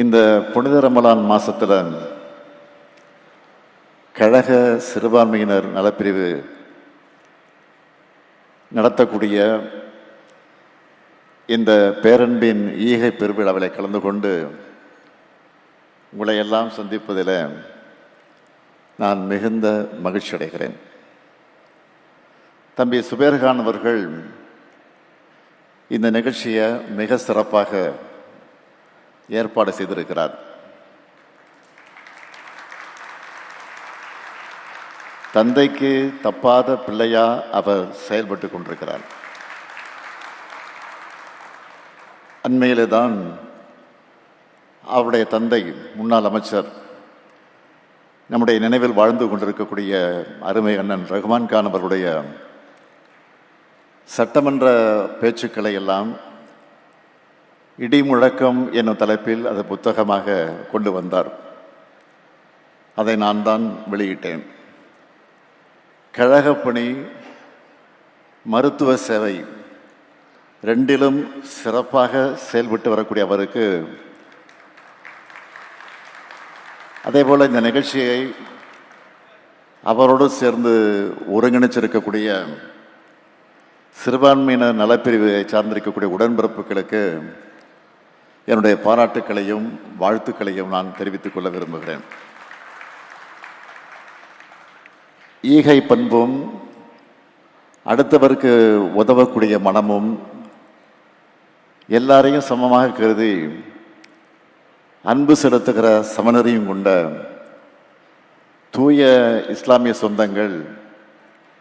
இந்த புனித ரமலான் மாசத்துல கழக சிறுபான்மையினர் நலப்பிரிவு நடத்தக்கூடிய இந்த பேரன்பின் ஈகை பெருவிழாவில் கலந்து கொண்டு உங்களை எல்லாம் சந்திப்பதில் நான் மிகுந்த மகிழ்ச்சி அடைகிறேன். தம்பி சுபேர்கான் அவர்கள் இந்த நிகழ்ச்சியை மிக சிறப்பாக ஏற்பாடு செய்திருக்கிறார். தந்தைக்கு தப்பாத பிள்ளையா அவர் செயல்பட்டு கொண்டிருக்கிறார். அண்மையிலே தான் அவருடைய தந்தை முன்னாள் அமைச்சர் நம்முடைய நினைவில் வாழ்ந்து கொண்டிருக்கக்கூடிய அருமை அண்ணன் ரஹ்மான் கான் அவருடைய சட்டமன்ற பேச்சுக்களை எல்லாம் இடி முழக்கம் என்னும் தலைப்பில் அது புத்தகமாக கொண்டு வந்தார். அதை நான் தான் வெளியிட்டேன். கழகப்பணி, மருத்துவ சேவை ரெண்டிலும் சிறப்பாக செயல்பட்டு வரக்கூடிய அவருக்கு அதேபோல் இந்த நிகழ்ச்சியை அவரோடு சேர்ந்து ஒருங்கிணைச்சிருக்கக்கூடிய சிறுபான்மையினர் நலப்பிரிவை சார்ந்திருக்கக்கூடிய உடன்பிறப்புகளுக்கு என்னுடைய பாராட்டுக்களையும் வாழ்த்துக்களையும் நான் தெரிவித்துக் கொள்ள விரும்புகிறேன். ஈகை பண்பும் அடுத்தவருக்கு உதவக்கூடிய மனமும் எல்லாரையும் சமமாக கருதி அன்பு செலுத்துகிற சமநெறியும் கொண்ட தூய இஸ்லாமிய சொந்தங்கள்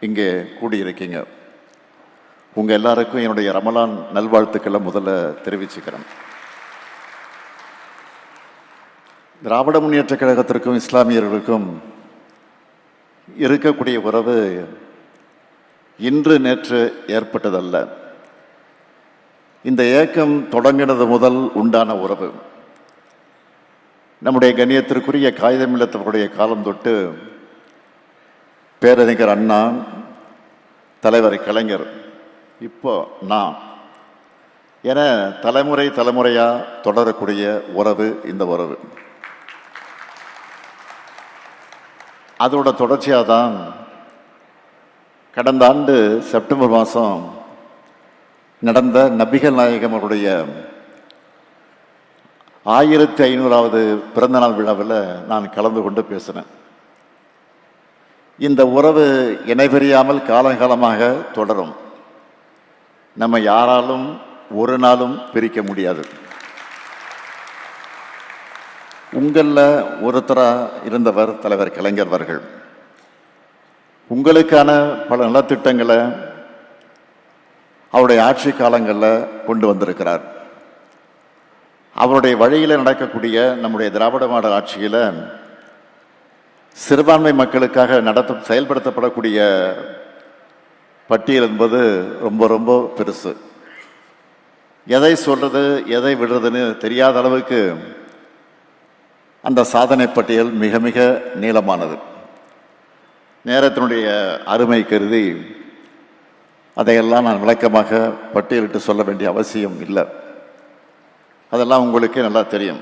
இங்கே கூடியிருக்கீங்க. உங்கள் எல்லாருக்கும் என்னுடைய ரமலான் நல்வாழ்த்துக்களை முதல்ல தெரிவிச்சுக்கிறேன். திராவிட முன்னேற்ற கழகத்திற்கும் இஸ்லாமியர்களுக்கும் இருக்கக்கூடிய உறவு இன்று நேற்று ஏற்பட்டதல்ல. இந்த இயக்கம் தொடங்கினது முதல் உண்டான உறவு. நம்முடைய கண்ணியத்திற்குரிய காகிதமில்லத்தவருடைய காலம் தொட்டு பேரறிஞர் அண்ணா, தலைவர் கலைஞர், இப்போ நான் என தலைமுறை தலைமுறையாக தொடரக்கூடிய உறவு இந்த உறவு. அதோட தொடர்ச்சியாக தான் கடந்த ஆண்டு செப்டம்பர் மாதம் நடந்த நபிகள் நாயகம் அவருடைய 1500வது பிறந்தநாள் விழாவில் நான் கலந்து கொண்டு பேசினேன். இந்த உறவு இணைபிரியாமல் காலகாலமாக தொடரும். நம்ம யாராலும் ஒரு நாளும் பிரிக்க முடியாது. உங்களில் ஒருத்தராக இருந்தவர் தலைவர் கலைஞர் அவர்கள். உங்களுக்கான பல நலத்திட்டங்களை அவருடைய ஆட்சி காலங்களில் கொண்டு வந்திருக்கிறார். அவருடைய வழியில் நடக்கக்கூடிய நம்முடைய திராவிட மாடல் ஆட்சியில் சிறுபான்மை மக்களுக்காக செயல்படுத்தப்படக்கூடிய பட்டியல் என்பது ரொம்ப ரொம்ப பெருசு. எதை சொல்றது எதை விடுறதுன்னு தெரியாத அளவுக்கு அந்த சாதனை பட்டியல் மிக மிக நீளமானது. நேரத்தினுடைய அருமை கருதி அதையெல்லாம் நான் விளக்கமாக பட்டியலிட்டு சொல்ல வேண்டிய அவசியம் இல்லை. அதெல்லாம் உங்களுக்கே நல்லா தெரியும்.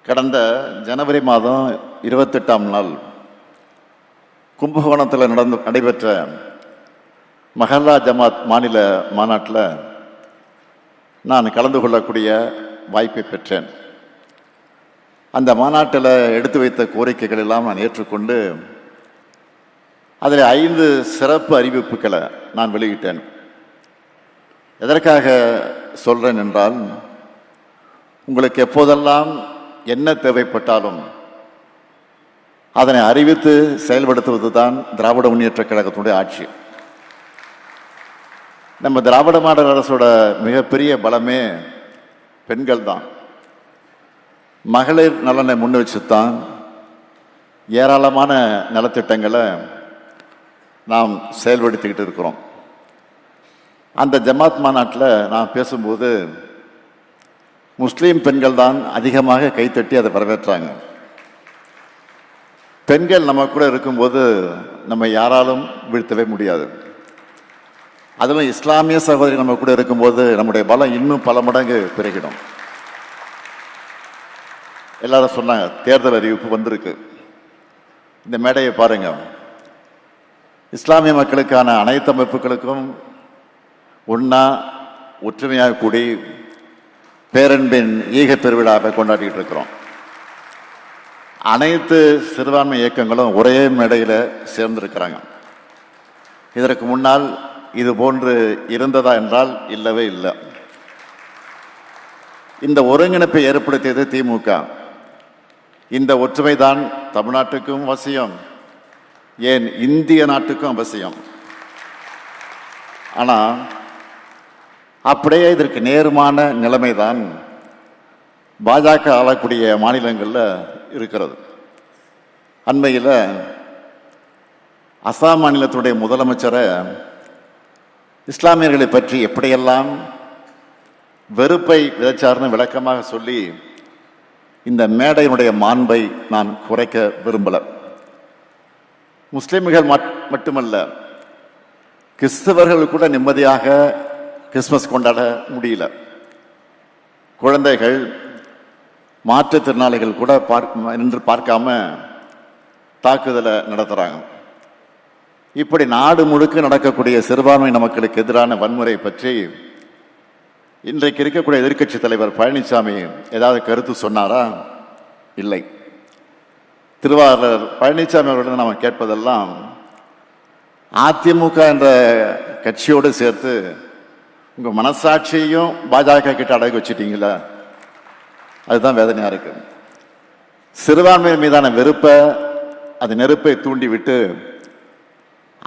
கடந்த ஜனவரி மாதம் 28ஆம் நாள் கும்பகோணத்தில் நடைபெற்ற மஹல்லா ஜமாத் மாநில மாநாட்டில் நான் கலந்து கொள்ளக்கூடிய வாய்ப்பை பெற்றேன். அந்த மாநாட்டில் எடுத்து வைத்த கோரிக்கைகள் எல்லாம் நான் ஏற்றுக்கொண்டு அதில் 5 சிறப்பு அறிவிப்புகளை நான் வெளியிட்டேன். எதற்காக சொல்கிறேன் என்றால், உங்களுக்கு எப்போதெல்லாம் என்ன தேவைப்பட்டாலும் அதனை அறிவித்து செயல்படுத்துவது தான் திராவிட முன்னேற்ற கழகத்தினுடைய ஆட்சி. நம்ம திராவிட மாடல் அரசோட மிகப்பெரிய பலமே பெண்கள் தான். மகளிர் நலனை முன் வச்சுத்தான் ஏராளமான நலத்திட்டங்களை நாம் செயல்படுத்திக்கிட்டு இருக்கிறோம். அந்த ஜமாத் மாநாட்டில் நான் பேசும்போது முஸ்லீம் பெண்கள் தான் அதிகமாக கைத்தட்டி அதை வரவேற்றாங்க. பெண்கள் நம்ம கூட இருக்கும்போது நம்ம யாராலும் வீழ்த்தவே முடியாது. அதிலும் இஸ்லாமிய சகோதரி நம்ம கூட இருக்கும்போது நம்முடைய பலம் இன்னும் பல மடங்கு பெருகிடும். எல்லாரும் சொன்னாங்க தேர்தல் அறிவிப்பு வந்திருக்கு. இந்த மேடையை பாருங்க. இஸ்லாமிய மக்களுக்கான அனைத்து அமைப்புகளுக்கும் ஒன்னா ஒற்றுமையாக கூடி பேரன்பின் ஈக பெருவிழாவை கொண்டாடிட்டு இருக்கிறோம். அனைத்து சிறுபான்மை இயக்கங்களும் ஒரே மேடையில் சேர்ந்திருக்கிறாங்க. இதற்கு முன்னால் இது போன்று இருந்ததா என்றால் இல்லவே இல்லை. இந்த ஒருங்கிணைப்பை ஏற்படுத்தியது திமுக. இந்த ஒற்றுமைதான் தமிழ்நாட்டுக்கும் அவசியம், ஏன் இந்திய நாட்டுக்கும் அவசியம். ஆனால் அப்படியே இதற்கு நேர்மான நிலைமைதான் பாஜக ஆளக்கூடிய மாநிலங்களில் இருக்கிறது. அண்மையில் அசாம் மாநிலத்துடைய முதலமைச்சரை இஸ்லாமியர்களை பற்றி எப்படியெல்லாம் வெறுப்பை விதைச்சார்னு விளக்கமாக சொல்லி இந்த மேடையினுடைய மாண்பை நான் குறைக்க விரும்பல. முஸ்லிம்கள் மட்டுமல்ல, கிறிஸ்தவர்கள் கூட நிம்மதியாக கிறிஸ்துமஸ் கொண்டாட முடியல. குழந்தைகள், மாற்றுத்திறனாளிகள் கூட நின்று பார்க்காம தாக்குதலை நடத்துகிறாங்க. இப்படி நாடு முழுக்க நடக்கக்கூடிய சிறுபான்மை மக்களுக்கு எதிரான வன்முறை பற்றி இன்றைக்கு இருக்கக்கூடிய எதிர்க்கட்சி தலைவர் பழனிசாமி ஏதாவது கருத்து சொன்னாரா? இல்லை. திருவாரூர் பழனிசாமி அவர்களிடம் நாம் கேட்பதெல்லாம் அதிமுக என்ற கட்சியோடு சேர்த்து உங்கள் மனசாட்சியையும் பாஜக கிட்ட அடகு வச்சுட்டீங்களா? அதுதான் வேதனையாக இருக்கு. சிறுபான்மையின் மீதான வெறுப்பை, அது நெருப்பை தூண்டி விட்டு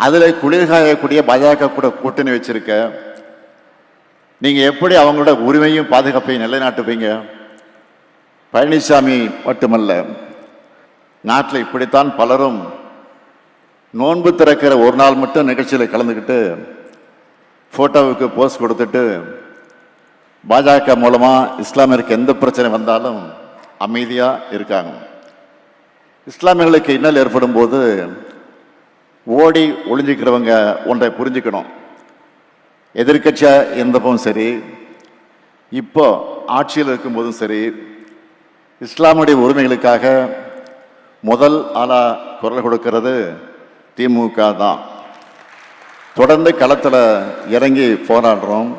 அதில் குளிர்காயக்கூடிய பாஜக கூட கூட்டணி வச்சிருக்க நீங்கள் எப்படி அவங்களோட உரிமையும் பாதுகாப்பையும் நிலைநாட்டுப்பீங்க? பழனிசாமி மட்டுமல்ல, நாட்டில் இப்படித்தான் பலரும் நோன்பு திறக்கிற ஒரு நாள் மட்டும் நிகழ்ச்சியில் கலந்துக்கிட்டு ஃபோட்டோவுக்கு போஸ்ட் கொடுத்துட்டு பாஜக மூலமாக இஸ்லாமியருக்கு எந்த பிரச்சனை வந்தாலும் அமைதியாக இருக்காங்க. இஸ்லாமியர்களுக்கு இன்னல் ஏற்படும் போது ஓடி ஒளிஞ்சிக்கிறவங்க ஒன்றை புரிஞ்சுக்கணும். எதிர்கட்சியாக இருந்தப்பவும் சரி, இப்போ ஆட்சியில் இருக்கும்போதும் சரி, இஸ்லாமுடைய உரிமைகளுக்காக முதல் ஆளாக குரல் கொடுக்கிறது திமுக தான். தொடர்ந்து களத்தில் இறங்கி போராடுறோம்.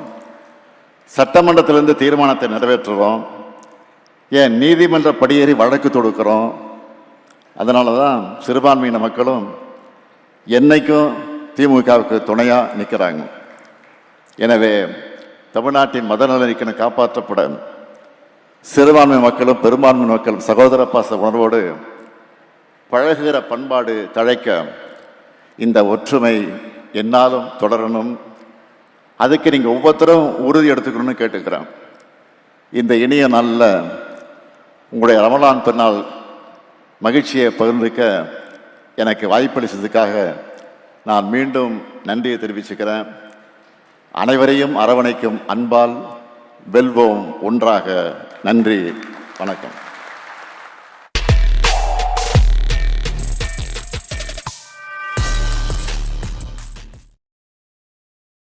சட்டமன்றத்திலிருந்து தீர்மானத்தை நிறைவேற்றுறோம். ஏன் நீதிமன்ற படியேறி வழக்கு தொடுக்கிறோம். அதனால தான் சிறுபான்மையின மக்களும் என்னைக்கும் திமுகவுக்கு துணையாக நிற்கிறாங்க. எனவே தமிழ்நாட்டின் மதநலனை காப்பாற்றப்பட சிறுபான்மை மக்களும் பெரும்பான்மை மக்களும் சகோதர பாச உணர்வோடு பழகுகிற பண்பாடு தழைக்க இந்த ஒற்றுமை என்னாலும் தொடரணும். அதுக்கு நீங்கள் ஒவ்வொருத்தரும் உறுதி எடுத்துக்கணும்னு கேட்டுக்கிறேன். இந்த இனிய நாளில் உங்களுடைய ரமலான் பெருநாள் மகிழ்ச்சியை பகிர்ந்துக்க எனக்கு வாய்ப்பளித்ததுக்காக நான் மீண்டும் நன்றியை தெரிவிச்சுக்கிறேன். அனைவரையும் அரவணைக்கும் அன்பால் வெல்வோம் ஒன்றாக. நன்றி, வணக்கம்.